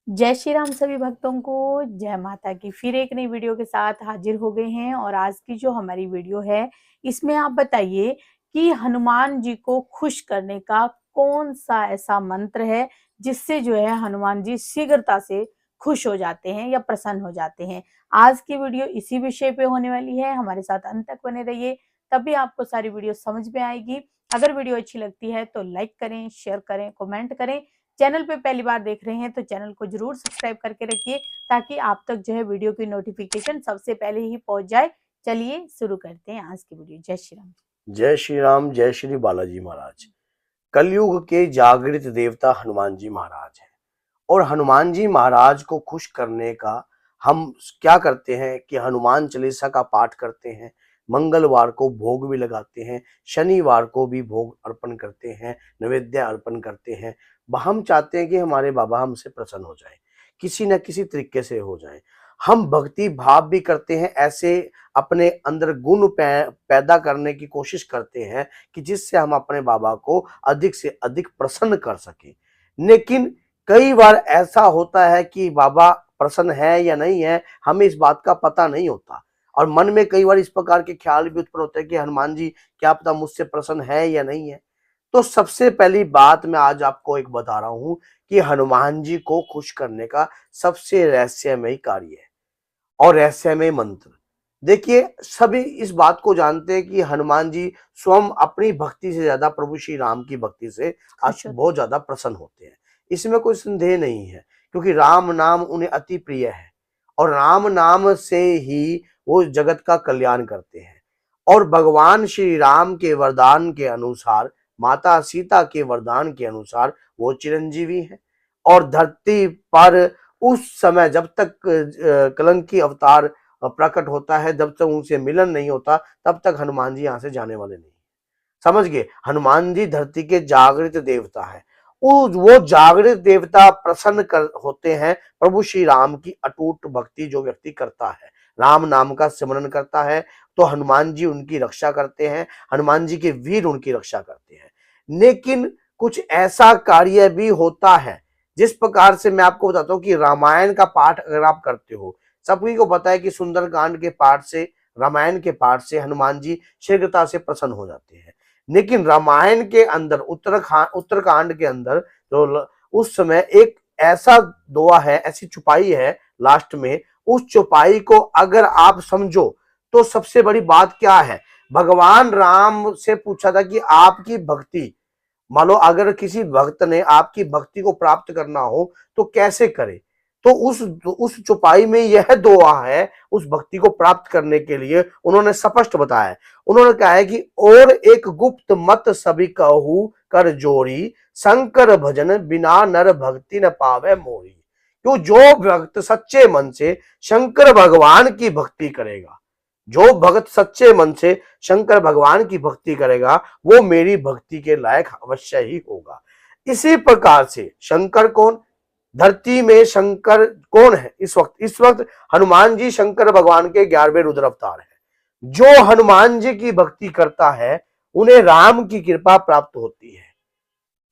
जय श्री राम सभी भक्तों को, जय माता की। फिर एक नई वीडियो के साथ हाजिर हो गए हैं और आज की जो हमारी वीडियो है इसमें आप बताइए कि हनुमान जी को खुश करने का कौन सा ऐसा मंत्र है जिससे जो है हनुमान जी शीघ्रता से खुश हो जाते हैं या प्रसन्न हो जाते हैं। आज की वीडियो इसी विषय पे होने वाली है, हमारे साथ अंत तक बने रहिए, तभी आपको सारी वीडियो समझ में आएगी। अगर वीडियो अच्छी लगती है तो लाइक करें, शेयर करें, कमेंट करें। चैनल पे पहली बार देख रहे हैं तो चैनल को जरूर सब्सक्राइब करके रखिए ताकि आप तक जो है वीडियो की नोटिफिकेशन सबसे पहले ही पहुंच जाए। चलिए शुरू करते हैं आज की वीडियो। जय श्री राम। जय श्री राम, जय श्री बालाजी महाराज। कलयुग के जागृत देवता हनुमान जी महाराज हैं और हनुमान जी महाराज को खुश करने का हम क्या करते हैं कि हनुमान चालीसा का पाठ करते हैं, मंगलवार को भोग भी लगाते हैं, शनिवार को भी भोग अर्पण करते हैं, नैवेद्य अर्पण करते हैं। हम चाहते हैं कि हमारे बाबा हमसे प्रसन्न हो जाए, किसी न किसी तरीके से हो जाए। हम भक्ति भाव भी करते हैं, ऐसे अपने अंदर गुण पैदा करने की कोशिश करते हैं कि जिससे हम अपने बाबा को अधिक से अधिक प्रसन्न कर सकें। लेकिन कई बार ऐसा होता है कि बाबा प्रसन्न है या नहीं है, हमें इस बात का पता नहीं होता और मन में कई बार इस प्रकार के ख्याल भी उत्पन्न होते हैं कि हनुमान जी क्या पता मुझसे प्रसन्न है या नहीं है। तो सबसे पहली बात मैं आज आपको एक बता रहा हूं कि हनुमान जी को खुश करने का सबसे रहस्यमय कार्य है और रहस्यमय मंत्र। देखिए, सभी इस बात को जानते हैं कि हनुमान जी स्वयं अपनी भक्ति से ज्यादा प्रभु श्री राम की भक्ति से खुश होते बहुत ज्यादा प्रसन्न होते हैं। इसमें कोई संदेह नहीं है क्योंकि राम नाम उन्हें अति प्रिय है और राम नाम से ही वो जगत का कल्याण करते हैं। और भगवान श्री राम के वरदान के अनुसार, माता सीता के वरदान के अनुसार वो चिरंजीवी हैं और धरती पर उस समय जब तक कलंकी अवतार प्रकट होता है, जब तक उनसे मिलन नहीं होता, तब तक हनुमान जी यहाँ से जाने वाले नहीं। समझ गए? हनुमान जी धरती के जागृत देवता है। वो जागृत देवता प्रसन्न कर होते हैं प्रभु श्री राम की अटूट भक्ति जो व्यक्ति करता है, राम नाम का स्मरण करता है, तो हनुमान जी उनकी रक्षा करते हैं, हनुमान जी के वीर उनकी रक्षा करते हैं। लेकिन कुछ ऐसा कार्य भी होता है जिस प्रकार से मैं आपको बताता हूँ कि रामायण का पाठ अगर आप करते हो, सभी को पता है कि सुंदरकांड के पाठ से, रामायण के पाठ से हनुमान जी शीघ्रता से प्रसन्न हो जाते हैं। लेकिन रामायण के अंदर उत्तरकांड के अंदर जो उस समय एक ऐसा दोहा है, ऐसी चौपाई है लास्ट में, उस चौपाई को अगर आप समझो तो सबसे बड़ी बात क्या है, भगवान राम से पूछा था कि आपकी भक्ति, मान लो अगर किसी भक्त ने आपकी भक्ति को प्राप्त करना हो तो कैसे करे, तो उस चौपाई में यह दुआ है उस भक्ति को प्राप्त करने के लिए उन्होंने स्पष्ट बताया है। उन्होंने कहा है कि और एक गुप्त मत सभी कहू कर जोरी, शंकर भजन बिना नर भक्ति न पावे मोरी। क्यों? जो भक्त सच्चे मन से शंकर भगवान की भक्ति करेगा, जो भक्त सच्चे मन से शंकर भगवान की भक्ति करेगा, वो मेरी भक्ति के लायक अवश्य ही होगा। इसी प्रकार से शंकर कौन? धरती में शंकर कौन है? इस वक्त हनुमान जी शंकर भगवान के 11वें रुद्र अवतार है। जो हनुमान जी की भक्ति करता है उन्हें राम की कृपा प्राप्त होती है,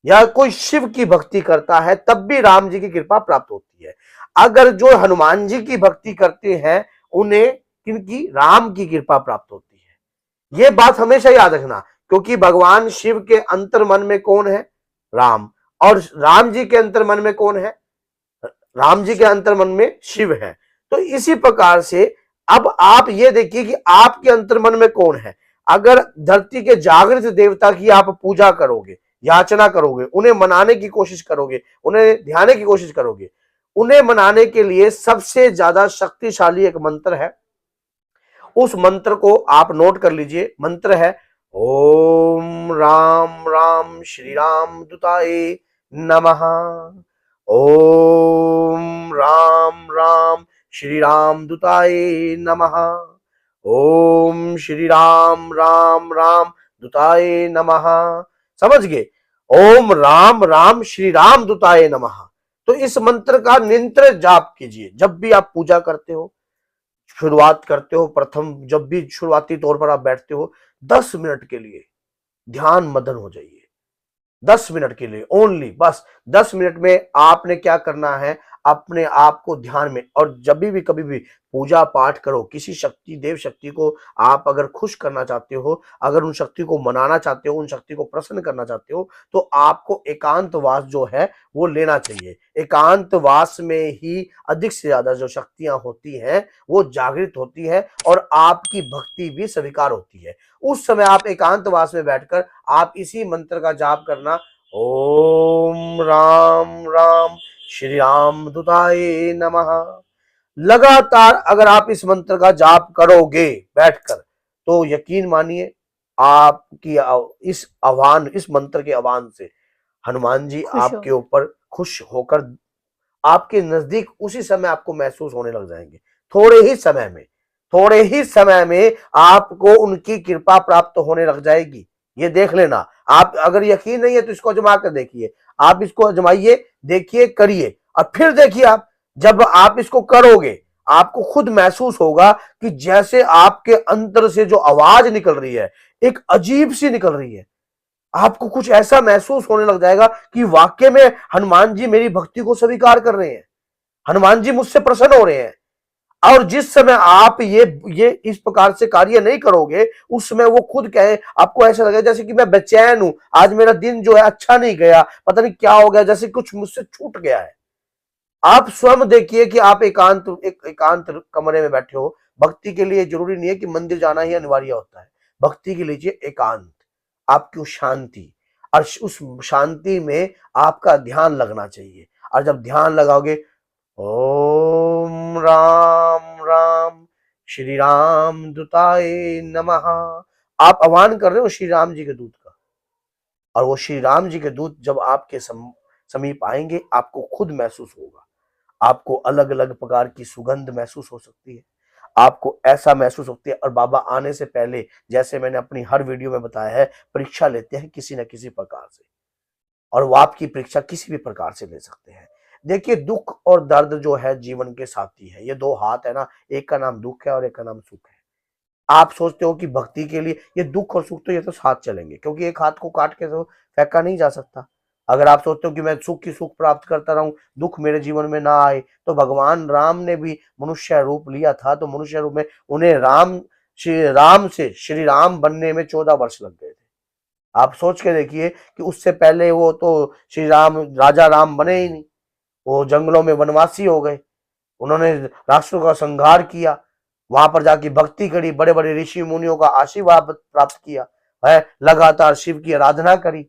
या कोई शिव की भक्ति करता है तब भी राम जी की कृपा प्राप्त होती है। अगर जो हनुमान जी की भक्ति करते हैं उन्हें किनकी? राम की कृपा प्राप्त होती है। यह बात हमेशा याद रखना, क्योंकि भगवान शिव के अंतर मन में कौन है? राम। और राम जी के अंतर मन में कौन है? राम जी के अंतर मन में शिव है। तो इसी प्रकार से अब आप ये देखिए कि आपके अंतर मन में कौन है। अगर धरती के जागृत देवता की आप पूजा करोगे, याचना करोगे, उन्हें मनाने की कोशिश करोगे, उन्हें ध्याने की कोशिश करोगे, उन्हें मनाने के लिए सबसे ज्यादा शक्तिशाली एक मंत्र है। उस मंत्र को आप नोट कर लीजिए। मंत्र है ओम राम राम श्री राम दूताय नमः। ओम राम राम श्री राम दूताय नमः। ओम श्री राम राम राम दूताय नमः। समझ गए? ओम राम राम श्री राम दूताय नमः। तो इस मंत्र का निरंतर जाप कीजिए जब भी आप पूजा करते हो, शुरुआत करते हो, प्रथम जब भी शुरुआती तौर पर आप बैठते हो, 10 मिनट के लिए ध्यान मदन हो जाइए। 10 मिनट के लिए ओनली, बस 10 मिनट में आपने क्या करना है, अपने आप को ध्यान में, और जब भी कभी भी पूजा पाठ करो, किसी शक्ति देव शक्ति को आप अगर खुश करना चाहते हो, अगर उन शक्ति को मनाना चाहते हो, उन शक्ति को प्रसन्न करना चाहते हो, तो आपको एकांतवास जो है वो लेना चाहिए। एकांतवास में ही अधिक से ज्यादा जो शक्तियां होती हैं वो जागृत होती है और आपकी भक्ति भी स्वीकार होती है। उस समय आप एकांतवास में बैठकर आप इसी मंत्र का जाप करना, ओम राम राम श्री राम दूताय नमः। लगातार अगर आप इस मंत्र का जाप करोगे बैठकर, तो यकीन मानिए आपकी इस मंत्र के आह्वान से हनुमान जी खुश हो आपके ऊपर खुश होकर आपके नजदीक उसी समय आपको महसूस होने लग जाएंगे। थोड़े ही समय में आपको उनकी कृपा प्राप्त होने लग जाएगी। ये देख लेना। आप अगर यकीन नहीं है तो इसको आजमा कर देखिए। आप इसको आजमाइए, देखिए, करिए, और फिर देखिए आप जब आप इसको करोगे आपको खुद महसूस होगा कि जैसे आपके अंतर से जो आवाज निकल रही है एक अजीब सी निकल रही है। आपको कुछ ऐसा महसूस होने लग जाएगा कि वाकई में हनुमान जी मेरी भक्ति को स्वीकार कर रहे हैं, हनुमान जी मुझसे प्रसन्न हो रहे हैं। और जिस समय आप ये इस प्रकार से कार्य नहीं करोगे उस समय वो खुद कहे, आपको ऐसा लगेगा जैसे कि मैं बेचैन हूं, आज मेरा दिन जो है अच्छा नहीं गया, पता नहीं क्या हो गया, जैसे कुछ मुझसे छूट गया है। आप स्वयं देखिए कि आप एकांत कमरे में बैठे हो। भक्ति के लिए जरूरी नहीं है कि मंदिर जाना ही अनिवार्य होता है। भक्ति के लिए एकांत, आपकी शांति, और उस शांति में आपका ध्यान लगना चाहिए। और जब ध्यान लगाओगे, ओम राम राम श्री राम दूताय नमः, आप आह्वान कर रहे हो श्री राम जी के दूत का, और वो श्री राम जी के दूत जब आपके समीप आएंगे आपको खुद महसूस होगा। आपको अलग अलग प्रकार की सुगंध महसूस हो सकती है, आपको ऐसा महसूस होती है। और बाबा आने से पहले, जैसे मैंने अपनी हर वीडियो में बताया है, परीक्षा लेते हैं किसी न किसी प्रकार से, और वो आपकी परीक्षा किसी भी प्रकार से ले सकते हैं। देखिए, दुख और दर्द जो है जीवन के साथी है। ये दो हाथ है ना, एक का नाम दुख है और एक का नाम सुख है। आप सोचते हो कि भक्ति के लिए ये दुख और सुख तो ये तो साथ चलेंगे, क्योंकि एक हाथ को काट के तो फेंका नहीं जा सकता। अगर आप सोचते हो कि मैं सुख की सुख प्राप्त करता रहूं, दुख मेरे जीवन में ना आए, तो भगवान राम ने भी मनुष्य रूप लिया था, तो मनुष्य रूप में उन्हें श्री राम से श्री राम बनने में 14 वर्ष लग गए थे। आप सोच के देखिए कि उससे पहले वो तो श्री राम राजा राम बने ही नहीं, वो जंगलों में वनवासी हो गए। उन्होंने राष्ट्रों का संहार किया, वहां पर जाके भक्ति करी, बड़े बड़े ऋषि मुनियों का आशीर्वाद प्राप्त किया है, लगातार शिव की आराधना करी,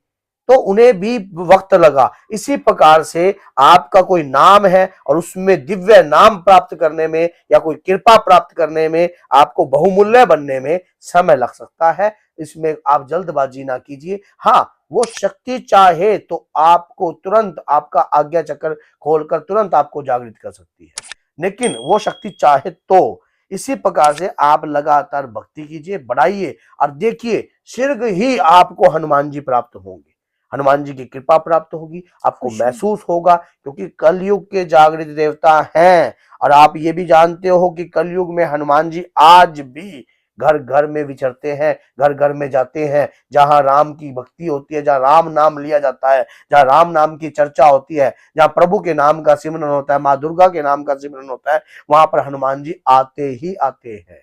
तो उन्हें भी वक्त लगा। इसी प्रकार से आपका कोई नाम है और उसमें दिव्य नाम प्राप्त करने में या कोई कृपा प्राप्त करने में आपको बहुमूल्य बनने में समय लग सकता है। इसमें आप जल्दबाजी ना कीजिए। हाँ, वो शक्ति चाहे तो आपको तुरंत आपका आज्ञा चक्र खोलकर तुरंत आपको जागृत कर सकती है, लेकिन वो शक्ति चाहे तो। इसी प्रकार से आप लगातार भक्ति कीजिए, बढ़ाइए, और देखिए शीघ्र ही आपको हनुमान जी प्राप्त होंगे, हनुमान जी की कृपा प्राप्त होगी, आपको खुश हो महसूस होगा, क्योंकि कलयुग के जागृत देवता हैं। और आप ये भी जानते हो कि कलयुग में हनुमान जी आज भी घर घर में विचरते हैं, घर घर में जाते हैं। जहां राम की भक्ति होती है, जहां राम नाम लिया जाता है, जहां राम नाम की चर्चा होती है, जहां प्रभु के नाम का सिमरन होता है, माँ दुर्गा के नाम का सिमरन होता है, वहां पर हनुमान जी आते ही आते हैं।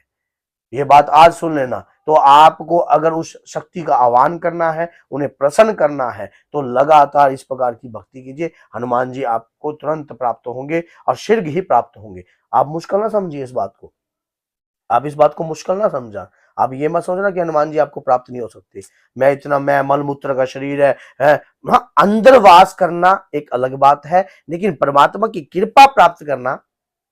ये बात आज सुन लेना। तो आपको अगर उस शक्ति का आह्वान करना है, उन्हें प्रसन्न करना है, तो लगातार इस प्रकार की भक्ति कीजिए। हनुमान जी आपको तुरंत प्राप्त होंगे और शीघ्र ही प्राप्त होंगे। आप मुश्किल ना समझिए इस बात को, आप इस बात को मुश्किल ना समझा। आप ये मत समझना कि हनुमान जी आपको प्राप्त नहीं हो सकते। मैं मलमूत्र का शरीर है। हाँ, अंदर वास करना एक अलग बात है, लेकिन परमात्मा की कृपा प्राप्त करना,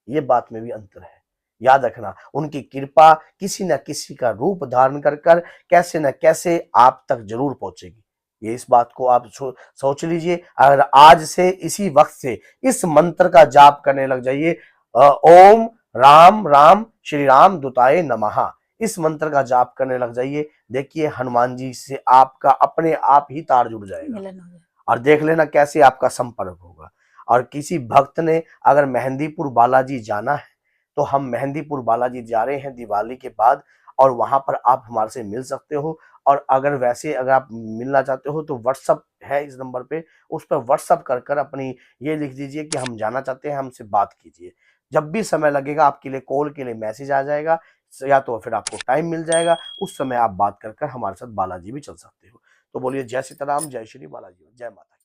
ये बात में भी अंतर है। याद रखना, उनकी कृपा किसी न किसी का रूप धारण कर कर कैसे न कैसे आप तक जरूर पहुंचेगी। ये इस बात को आप सोच लीजिए। अगर आज से इसी वक्त से इस मंत्र का जाप करने लग जाइए, ओम राम राम श्री राम दूताय नमः, इस मंत्र का जाप करने लग जाइए, देखिए हनुमान जी से आपका अपने आप ही तार जुड़ जाएगा, मिलन हो गया। और देख लेना कैसे आपका संपर्क होगा। और किसी भक्त ने अगर मेहंदीपुर बालाजी जाना है, तो हम मेहंदीपुर बालाजी जा रहे हैं दिवाली के बाद, और वहां पर आप हमारे से मिल सकते हो। और अगर आप मिलना चाहते हो तो व्हाट्सअप है इस नंबर पे, उस पर व्हाट्सअप कर कर अपनी ये लिख दीजिए कि हम जाना चाहते हैं, हमसे बात कीजिए। जब भी समय लगेगा आपके लिए कॉल के लिए मैसेज आ जाएगा, या तो फिर आपको टाइम मिल जाएगा, उस समय आप बात कर कर हमारे साथ बालाजी भी चल सकते हो। तो बोलिए जय सीताराम, जय श्री बालाजी, जय माता।